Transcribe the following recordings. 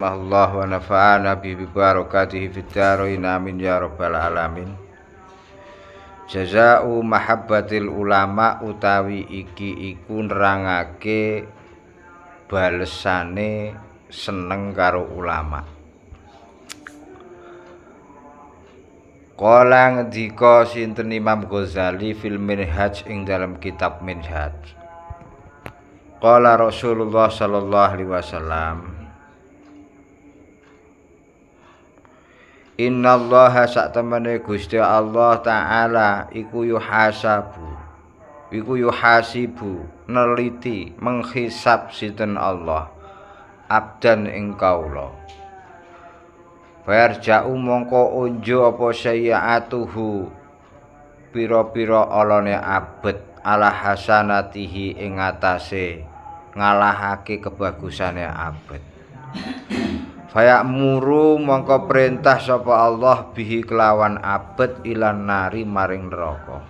Allah wa nafa'ana bi barakatihi fid dharain amin ya rabbal alamin. Jazaa'u mahabbatil ulama utawi iki iku nerangake balesane seneng karo ulama. Kala ngendika sinten Imam Ghazali fil Minhaj ing dalam kitab Minhaj. Qala Rasulullah sallallahu alaihi wasallam, Innallaha saktemene Gusti Allah taala iku yuhasibu neliti menghisab sinten Allah abdan ing kaula. Farja'u mongko unjo apa sayyatuhu pira-pira alane abet ala hasanatihi ing atase ngalahake kebagusane abet. Fayamuru mongko perintah sapa Allah bihi kelawan abet ilan nari maring neraka.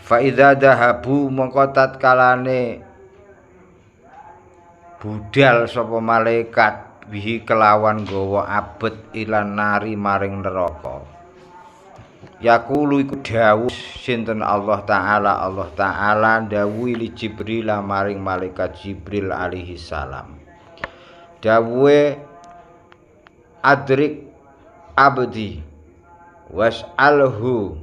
Fa idza dahabu mongko tatkalane budal sapa malaikat bihi kelawan gawa abet ilan nari maring neraka. Yaqulu iku dawuh sinten Allah taala dawuhi li Jibril maring malaikat Jibril alaihi salam. Dawuhe adrik abdi was'alhu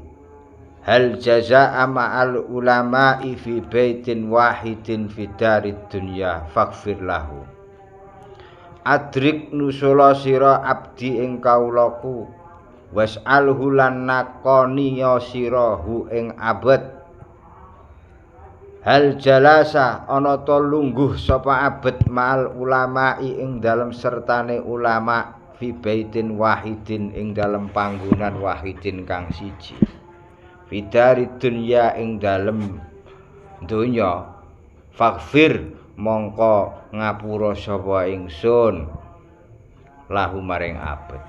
hal jazaa'a ma'al ulama'i fi baitin wahidin fi darid dunya faghfir lahu. Adrik nusula sira abdi ing kaulaku was'alhu lan nakoni ya sira hu ing abet hal jalasa ana ta lungguh sapa abet ma'al ulama'i ing dalem sertane ulama fi baitin wahidin ing dalem panggonan wahidin kang siji fi darid dunya ing dalem donya faghfir mongko ngapura sapa ingsun lahu maring abet.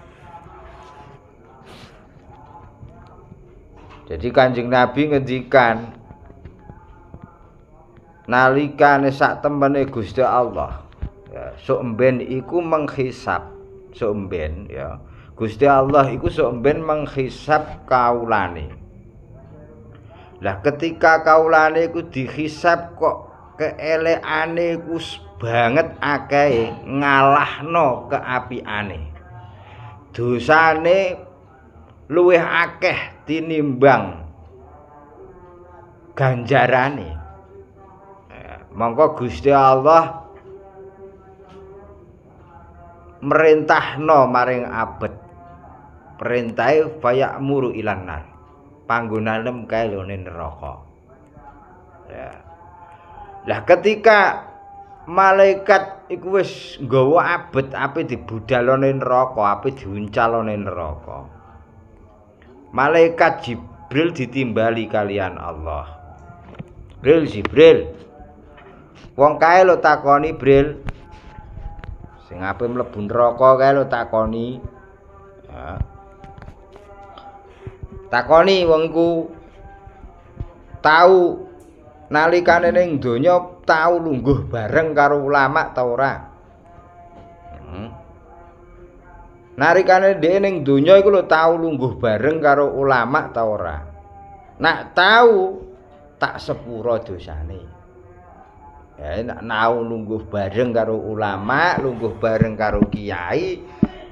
Jadi Kanjeng Nabi ngendikan nalikane sak temene Gusti Allah ya sok mben iku menghisab sok mben ya Gusti Allah iku sok mben menghisab kaulane. Lah ketika kaulane iku dihisab kok keelekane iku banget akeh ngalahno keapiane. Dosane luwih akeh tinimbang ganjarane. Mongko Gusti Allah merintahno maring abet. Perintahe fayamuru ilan nar. Panggonane kae lone neraka. Ya. Lah ketika malaikat iku wis nggawa abet ape dibudalane neraka, ape diuncalane neraka. Malaikat Jibril ditimbali kalian Allah. Jibril. Wong kae lho takoni Bril. Sing ape mlebu neraka kae lho takoni. Ya. Takoni wong iku tau nalikane ning donya tau lungguh bareng karo ulama ta ora? Nalikane dhek ning donya iku lho tau lungguh bareng karo ulama ta ora? Nak tau tak sepura dosane. Ya nek nau lungguh bareng karo ulama, lungguh bareng karo kiai,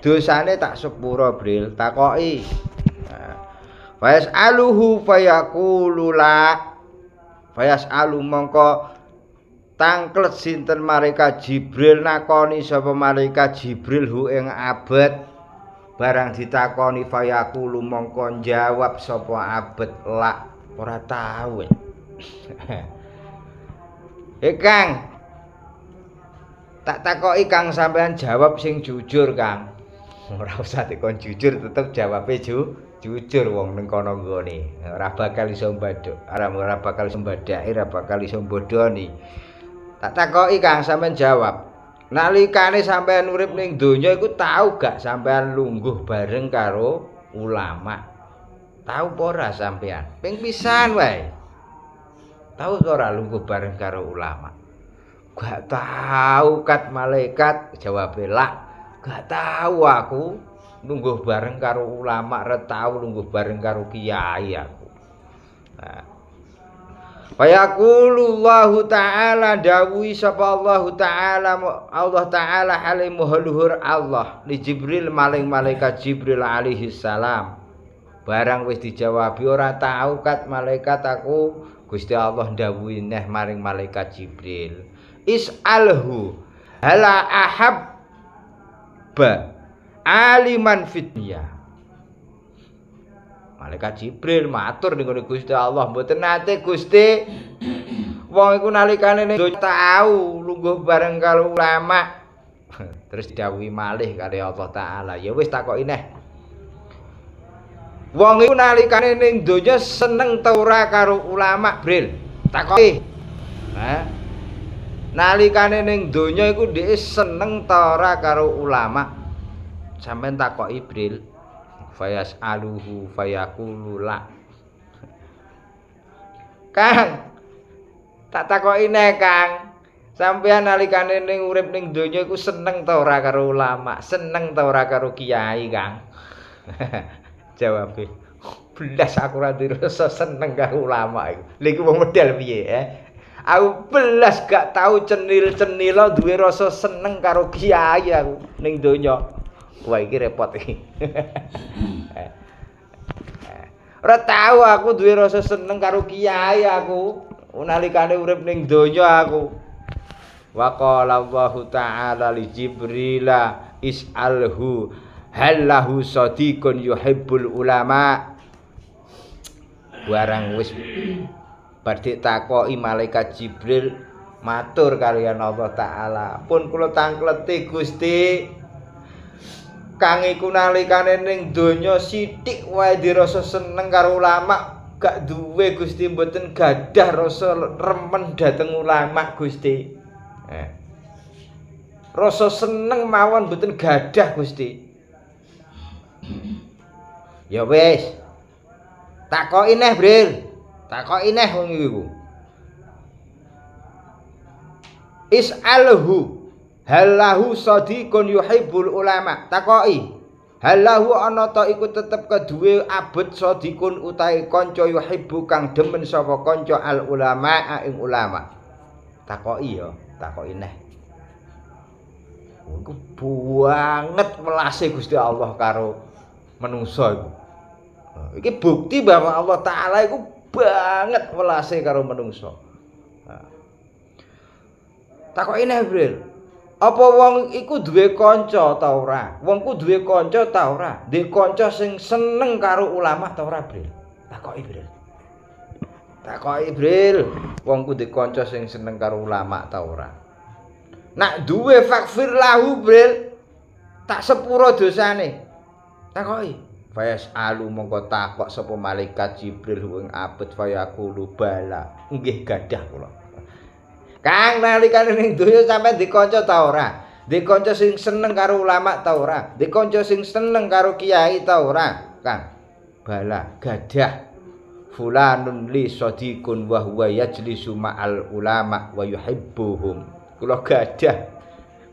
dosane tak sepura Bril, takoki. Fa yas'aluhu fayaqulu la. Fa yas'alu mongko tangklet sinten malaikat Jibril nakoni sapa malaikat Jibril hu ing abet. Barang ditakoni fayaqulu mongko jawab sapa abet la ora tau. Kang, tak takoki Kang sampean jawab sing jujur Kang. Ora usah dikon jujur tetep jawabe jujur wong ning kono nggone. Ora bakal iso mbadok, ora bakal iso mbadaki, ora bakal iso bodoni. Tak takoki Kang sampean jawab. Nalikane sampean urip ning donya iku tau gak sampean lungguh bareng karo ulama? Tau apa ora sampean? Ping pisan wae. Tahu ora lungguh bareng karo ulama. Gak tahu kat malaikat, jawabe lah. Gak tahu aku lungguh bareng karo ulama, ra tau lungguh bareng karo kiai aku. Nah. Fayaqulullahu ta'ala dawuhi sapa Allah ta'ala halimu haluhur Allah li Jibril maling malaikat Jibril alaihi salam. Barang wis dijawabi ora tahu kat malaikat aku Gusti Allah dawuhi neh maring malaikat Jibril. Is'alhu hala ahabba aliman fitnya. Malaikat Jibril matur ning Gusti Allah, mboten nate Gusti. Wong iku nalikane ning donya tau lungguh bareng karo ulama. Terus didhawuhi malih karo Allah taala, ya wis takoki neh. Wong iku nalikane ning donya seneng ta ora karo ulama, Bril? Takoki. Hah? Nalikane ning donya iku dhek seneng ta ora karo ulama? Sampeyan takoki, Bril. Fayas aluhu fayaqulu la. Kang, tak takoki neh, Kang. Sampeyan nalikane ning urip ning donya iku seneng ta ora karo ulama? Seneng ta ora karo kiai, Kang? Jawabe, belas aku ora dirasa seneng karo ulama iku. Lha iku wong model piye, Aku belas gak tau cenil-cenila duwe rasa seneng karo kiai aku ning donya. Wah iki repot iki. Ora tau aku duwe rasa seneng karo kiai aku nalikane urip ning donya aku. Wa qala Allahu ta'ala li Jibrila is'alhu hallahu sadiqun yuhibbul ulama. Barang wis badhe takoki malaikat Jibril matur kaliyan Allah taala, pun kula tangkleti Gusti. Kang iku nalikane ning donya sithik wae dirasa seneng karo ulama, gak duwe Gusti, mboten gadah rasa remen dhateng ulama Gusti. Rasa seneng mawon mboten gadah Gusti. Ya wis. Takoki neh, Bril. Takoki neh wong iku. Is'alhu halahu sadiqun yuhibbul ulama. Takoki, halahu ana ta iku tetep keduwe abet sadiqun utahe kanca yuhibbu kang demen sapa kanca al ulama ing ulama. Takoki ya, takoki neh. Iku banget welase Gusti Allah karo manungsa iku. Iki bukti bahwa Allah taala iku banget welase karo manungsa. Takoki neh, Bril. Apa wong iku duwe kanca ta ora? Wongku duwe kanca ta ora? Duwe kanca sing seneng karo ulama ta ora, Bril? Takoki, Bril. Takoki, Bril. Wongku duwe kanca sing seneng karo ulama ta ora? Nak duwe fakfir lahu, Bril. Tak sepuro dosane. Takoki. Fayas alu mongko takok sapa malaikat Jibril ing abet fayaqulu bala. Nggih gadah kula. Kang nalikane ning donya sampeyan dikanca ta ora? Dikanca sing seneng karo ulama ta ora? Dikanca sing seneng karo kiai ta ora? Kang. Bala gadah. Fulanun li sadiqun wa huwa yajlisu ma'al ulama wa yuhibbuhum. Kula gadah.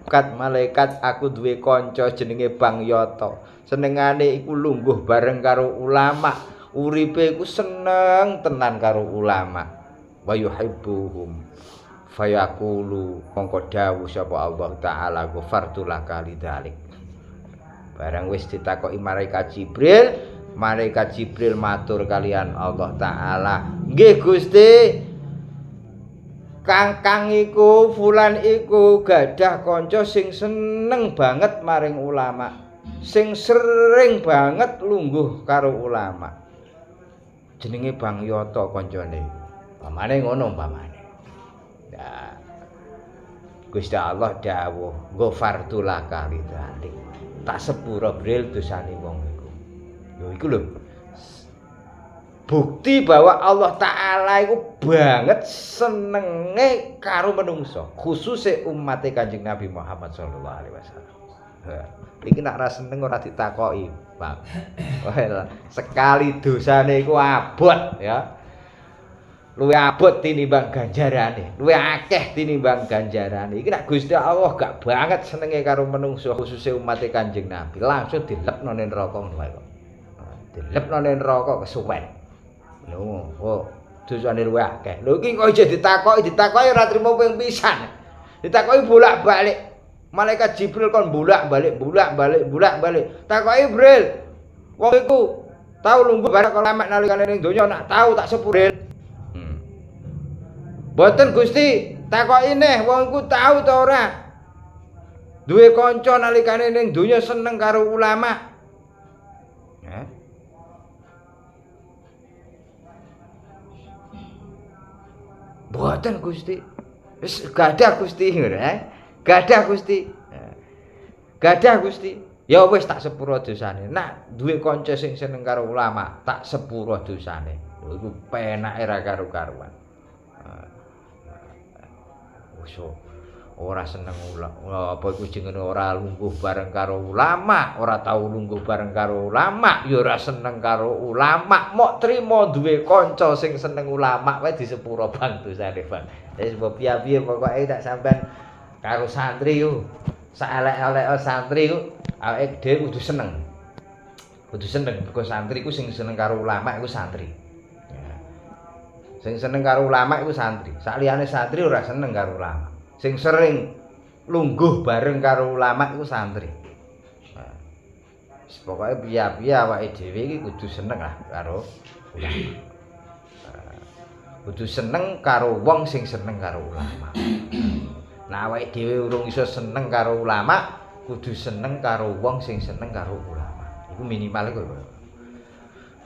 Kat malaikat aku duwe kanca jenenge Bang Yoto. Senengane iku lungguh bareng karo ulama. Uripe iku seneng tenan karo ulama. Wa yuhibbuhum. Fayaqulu mongko dawuh sapa Allah taala ghafartu laka lidzalik. Barang wis ditakoki malaikat Jibril matur kalian Allah taala, nggih Gusti, Kang iku fulan iku gadah kanca sing seneng banget maring ulama, sing sering banget lungguh karo ulama. Jenenge Bang Yoto kancane. Pamane ngono pamane. Nah, Gusti Allah dawuh, ghafartu laka lidzalik. Tak sepura Bril dosane wong iku. Lho iku lho. Bukti bahwa Allah taala iku banget senenge karo manungsa, khususe umat Kanjeng Nabi Muhammad sallallahu alaihi wasallam. Iki nek ora seneng ora ditakoki, Pak. Sekali dosane iku abot ya. luwih abot tinimbang ganjarane, luwih akeh tinimbang ganjarane. Iki nek Gusti Allah gak banget senenge karo menungso khususé umat Kanjeng Nabi, langsung dilepno ning neraka ngono wae kok. Dilepno ning neraka kesuwen. Lho, kok dosane luwih akeh. Lho iki kok ijo ditakoki ora trimo ping pisan. Ditakoki bolak-balik. Malaikat Jibril kon bolak-balik. Takoki Jibril, wong iku tau lungguh bareng ulama nalikane ning donya nak tau tak sepuril. Boten Gusti, takoki neh wong iku tau ta ora? Duwe kanca nalikane ning donya seneng karo ulama. Boten Gusti. Wis gadah Gusti ngono Gadah Gusti. Gadah Gusti. Ya wis tak sepuro dosane. Nak duwe kanca sing seneng karo ulama, tak sepuro dosane. Lho iku penake ra karo-karuan. Ora seneng apa iku jenenge ora lungguh bareng karo ulama, ora tau lungguh bareng karo ulama, ya ora seneng karo ulama, mok trimo duwe kanca sing seneng ulama wae disepuro bang dosane bang. Wis piye-piye pokoke tak sampean karo santri yo. Saelek-elek santri ku awake dhewe kudu seneng. Kudu seneng mergo santri ku sing seneng karo ulama iku santri. Sing seneng karo ulama iku santri. Sakliyane santri ora seneng karo ulama. Sing sering lungguh bareng karo ulama iku santri. Pokoke piye-piye awake dhewe iki kudu seneng lah karo ulama. Kudu seneng karo wong sing seneng karo ulama. Nah awake dhewe urung iso seneng karo ulama, kudu seneng karo wong sing seneng karo ulama. Iku minimal iku.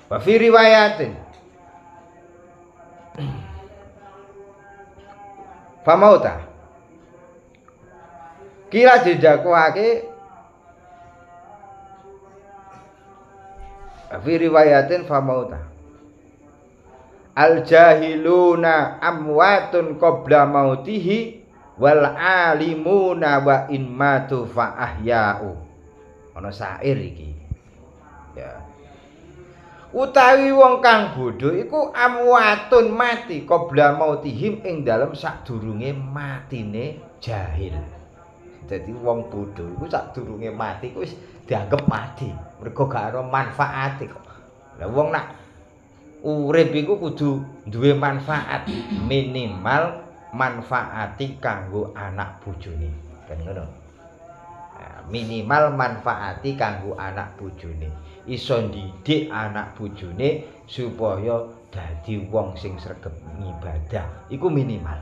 Wa fi riwayatin famauta kira didakwake fi riwayatin famauta al jahiluna amwatun qabla mautihi wal alimuna wa in matu fa ahya'u. Ana syair iki. Ya. Utawi wong kang bodho iku amwatun mati qabla mautihim ing dalem sadurunge matine jahil. Dadi wong bodho iku sadurunge mati iku wis dianggep mati, mergo gak ana manfaate kok. Lah wong nak urip iku kudu duwe manfaat, minimal manfaati kanggo anak bojone. Kan ngono. Minimal manfaati kanggo anak bojone. Iso ndidik anak bojone supaya dadi wong sing sregep ngibadah. Iku minimal.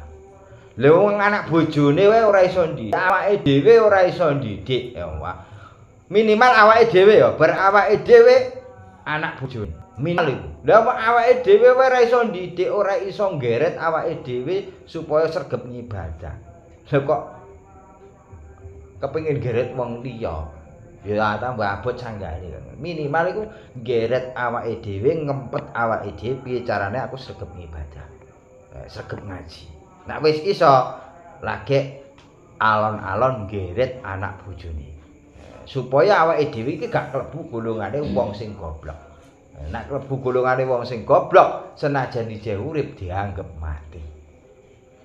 Lha wong anak bojone wae ora iso ndidik, awake dhewe ora iso ndidik ya minimal awake dhewe ya, bar awake dhewe anak bojone. Minimal iku. Lah awake dhewe wae ora iso ndidik, ora iso nggeret awake dhewe supaya sregep ngibadah. Lha kok kepengin nggeret wong liya, ya tambah abot sanggane. Minimal iku nggeret awake dhewe, ngempet awake dhewe piye carane aku sregep ngibadah. Sregep ngaji. Nek wis iso lagi alon-alon nggeret anak bojone. Supaya awake dhewe iki gak klebu golongane wong sing goblok. Nek klebu golongane wong sing goblok, senajan ijeh urip dianggep mati.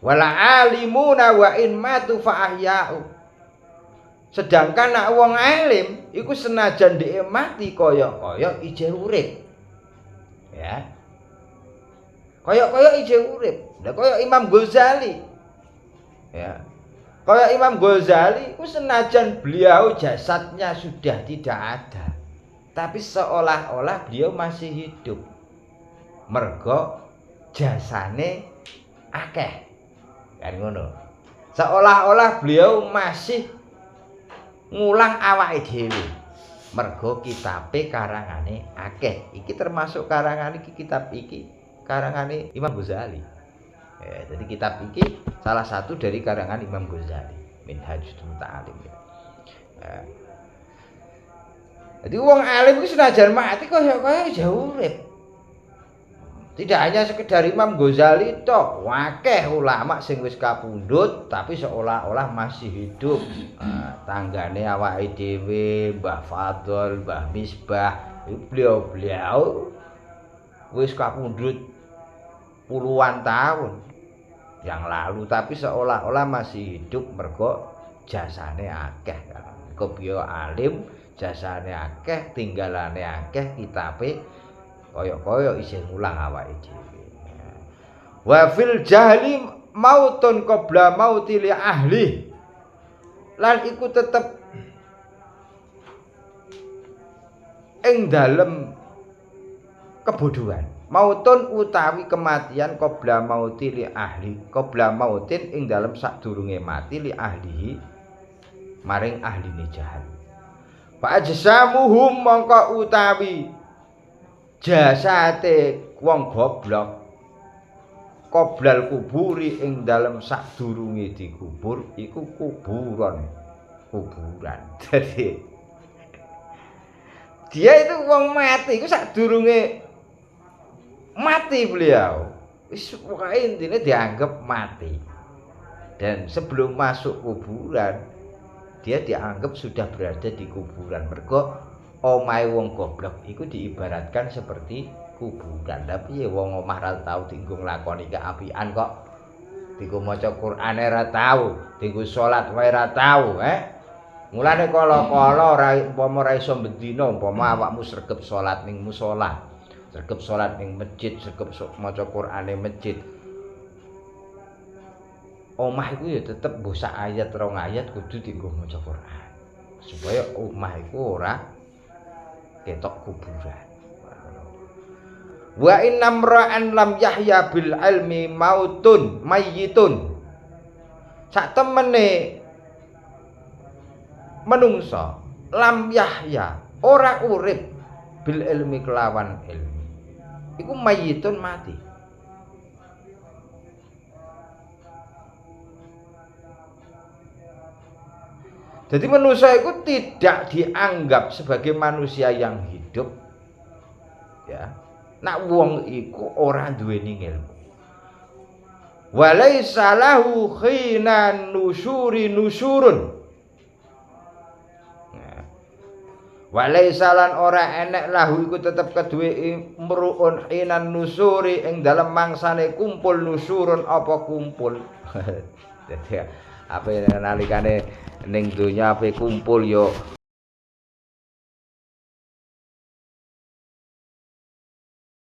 Wala alimuna wa in matu fa ahya'u. Sedangkan nek wong alim iku senajan dhek mati kaya-kaya ijeh urip. Ya. Kaya-kaya ijeh urip. Lah kaya Imam Ghazali. Ya. Kaya Imam Ghazali ku senajan beliau jasadnya sudah tidak ada, tapi seolah-olah beliau masih hidup. Mergo jasane akeh. Kan ngono. Seolah-olah beliau masih ngulang awake dhewe. Mergo kitabe karangane akeh. Iki termasuk karangan iki kitab iki karangane Imam Ghazali. Ya, jadi kitab iki salah satu dari karangan Imam Ghazali, Minhajul Muta'alim. Ya. Jadi wong alim iki senajan mati kaya jauh urip. Tidak hanya sekedar Imam Ghazali tok, wakeh ulama sing wis kapundhut tapi seolah-olah masih hidup. Tanggane awake dhewe, Mbah Fadl, Mbah Misbah, beliau wis kapundhut puluhan tahun yang lalu, tapi seolah-olah masih hidup mergo jasane akeh. Mergo biya alim, jasane akeh, tinggalane akeh, kitabe kaya-kaya isih ngulang awake dhewe. Wa fil jahli mautun qabla mauti li ahli. Lan iku tetep ing dalem kebodohan. Mautun utawi kematian qabla mauti li ahli, qabla mautin ing dalem sadurunge mati li ahlihi maring ahline jahal. Fa ajsamuhum mongko utawi jasate wong goblok qoblal kuburi ing dalem sadurunge dikubur iku kuburan. Jadi dia itu wong mati iku sadurunge mati beliau. Wis pokoke intine dianggap mati. Dan sebelum masuk kuburan dia dianggap sudah berada di kuburan. Mergo omahe wong goblok iku diibaratkan seperti kuburan. Tapi ya wong omah ra tau dienggo nglakoni keapian kok. Dienggo maca Qur'ane ra tau, dienggo salat wae ra tau, Mulane kala-kala ora umpama ra iso bendina, umpama awakmu sregep salat ning musala, sregep salat ning masjid, sregep maca Qur'ane masjid. Omah iku ya tetep mbok sak ayat rong ayat kudu dienggo maca Qur'an. Supaya omah iku ora ketok kuburan. Wa innam ra'an lam yahya bil ilmi mautun mayyitun. Sak temene menungsa lam yahya ora urip bil ilmi kelawan ilmu. Iku mayyitun mati. Jadi manusia itu tidak dianggap sebagai manusia yang hidup. Ya. Nak wong iku ora duweni ilmu. Walaisa lahu khina nusyuri nusyurun. Walaisa lan ora enek lahu iku tetep keduwe mruun hinan nusyuri ing dalem mangsane kumpul nusyurun apa kumpul. Dadi apa nalikane ning donya ape kumpul yo